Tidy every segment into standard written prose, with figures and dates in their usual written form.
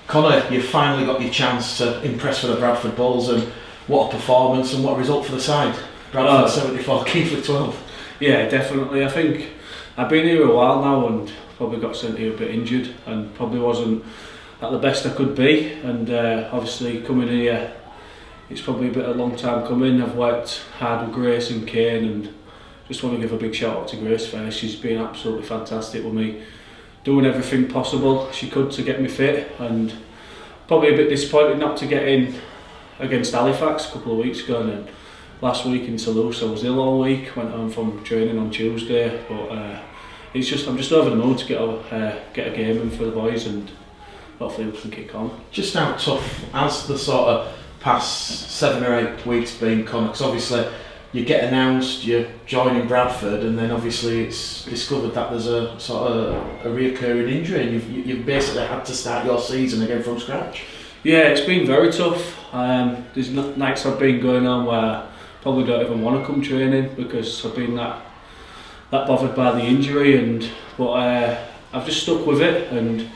Connor, you've finally got your chance to impress for the Bradford Bulls, and what a performance and what a result for the side. Bradford 74, Keighley 12. Yeah, definitely. I think I've been here a while now and probably got sent here a bit injured and probably wasn't at the best I could be, and obviously coming here, it's probably a bit of a long time coming. I've worked hard with Grace and Kane, and just want to give a big shout out to Grace first. She's been absolutely fantastic with me, doing everything possible she could to get me fit, and probably a bit disappointed not to get in against Halifax a couple of weeks ago, and then last week in Toulouse I was ill all week, went home from training on Tuesday, but I'm just over the mood to get a game in for the boys, and hopefully we can kick on. Just how tough has the sort of past 7 or 8 weeks been, Connor? Because obviously you get announced you're joining Bradford, and then obviously it's discovered that there's a sort of a reoccurring injury, and you've basically had to start your season again from scratch. Yeah, it's been very tough. There's nights I've been going on where I probably don't even want to come training because I've been that bothered by the injury, but I've just stuck with it, and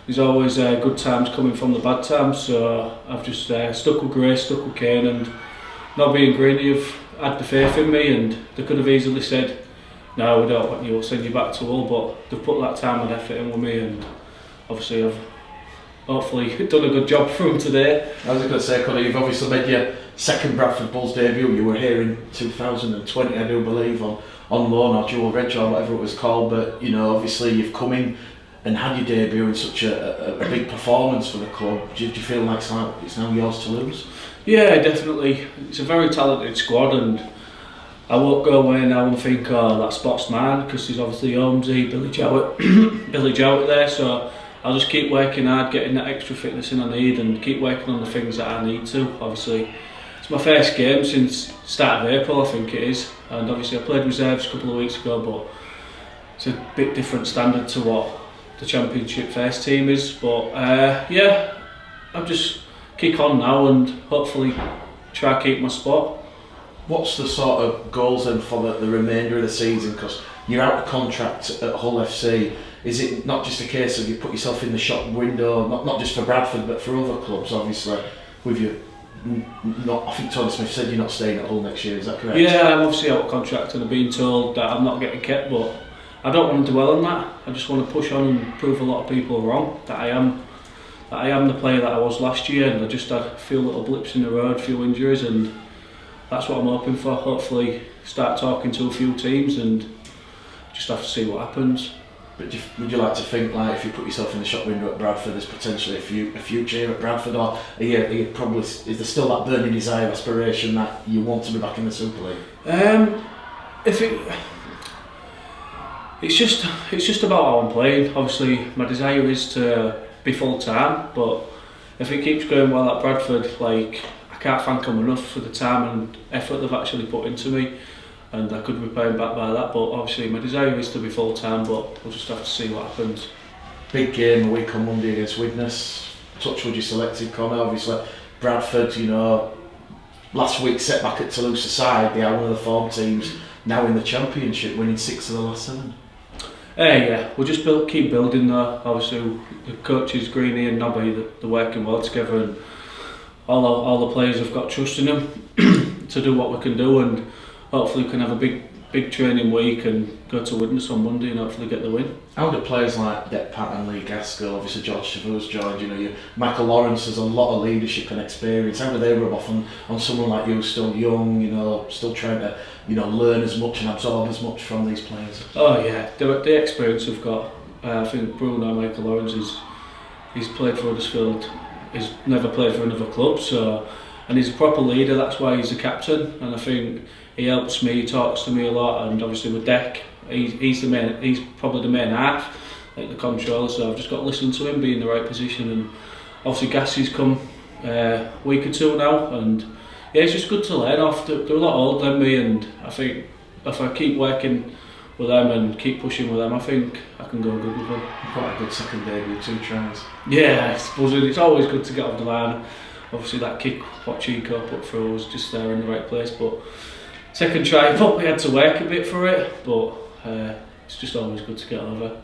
there's always good times coming from the bad times, so I've just stuck with Grace, stuck with Kane, and not being greedy, have had the faith in me, and they could have easily said, no, we don't want you, we'll send you back to Hull, but they've put that time and effort in with me, and obviously I've hopefully done a good job for them today. I was going to say, Connor, you've obviously made your second Bradford Bulls debut. You were here in 2020, I do believe, on loan or dual reg or whatever it was called, but you know, obviously you've come in and had your debut in such a big performance for the club. Do you feel like it's now yours to lose? Yeah, definitely. It's a very talented squad, and I won't go away now and think, oh, that spot's mine, because there's obviously Holmesy, Billy Jowett there, so I'll just keep working hard, getting that extra fitness in I need, and keep working on the things that I need to. Obviously, it's my first game since start of April, I think it is, and obviously I played reserves a couple of weeks ago, but it's a bit different standard to what the Championship first team is, but yeah, I'll just kick on now and hopefully try to keep my spot. What's the sort of goals then for the remainder of the season? Because you're out of contract at Hull FC. Is it not just a case of you put yourself in the shop window, not just for Bradford but for other clubs, obviously, with you? I think Tony Smith said you're not staying at Hull next year, is that correct? Yeah, I'm obviously out of contract and I've been told that I'm not getting kept, but I don't want to dwell on that. I just want to push on and prove a lot of people wrong, that I am the player that I was last year, and I just had a few little blips in the road, a few injuries, and that's what I'm hoping for. Hopefully start talking to a few teams and just have to see what happens. But would you like to think, like, if you put yourself in the shop window at Bradford, there's potentially a future here at Bradford, or are you probably, is there still that burning desire, aspiration that you want to be back in the Super League? It's just about how I'm playing. Obviously, my desire is to be full time, but if it keeps going well at Bradford, like, I can't thank them enough for the time and effort they've actually put into me, and I could repay them back by that. But obviously, my desire is to be full time, but we'll just have to see what happens. Big game a week on Monday against Wynne. Touchwood you selected, Connor. Obviously, Bradford, you know, last week's setback at Toulouse aside, they are one of the form teams now in the Championship, winning 6 of the last 7. Yeah, we'll just keep building there. Obviously, the coaches Greeny and Nobby, they're working well together, and all the players have got trust in them to do what we can do, and hopefully we can have a big training week and go to Widnes on Monday and hopefully get the win. How do players like Depp Pat and Lee Gaskell, obviously George Chavou's joined, you know, Michael Lawrence has a lot of leadership and experience, how do they rub off on someone like you, still young, you know, still trying to, you know, learn as much and absorb as much from these players? Oh yeah, the experience we've got. I think Bruno, Michael Lawrence, he's played for Huddersfield, he's never played for another club, so, and he's a proper leader, that's why he's a captain, and I think he helps me, he talks to me a lot, and obviously with Deck, he's probably the main half, like the controller, so I've just got to listen to him, be in the right position, and obviously Gassie's come a week or two now, and yeah, it's just good to learn off. They're a lot older than me, and I think if I keep working with them and keep pushing with them, I think I can go good with them. Quite a good second debut, 2 tries. Yeah, I suppose it's always good to get off the line. Obviously that kick what Chico put through was just there in the right place, but second try, I probably had to work a bit for it, but it's just always good to get over.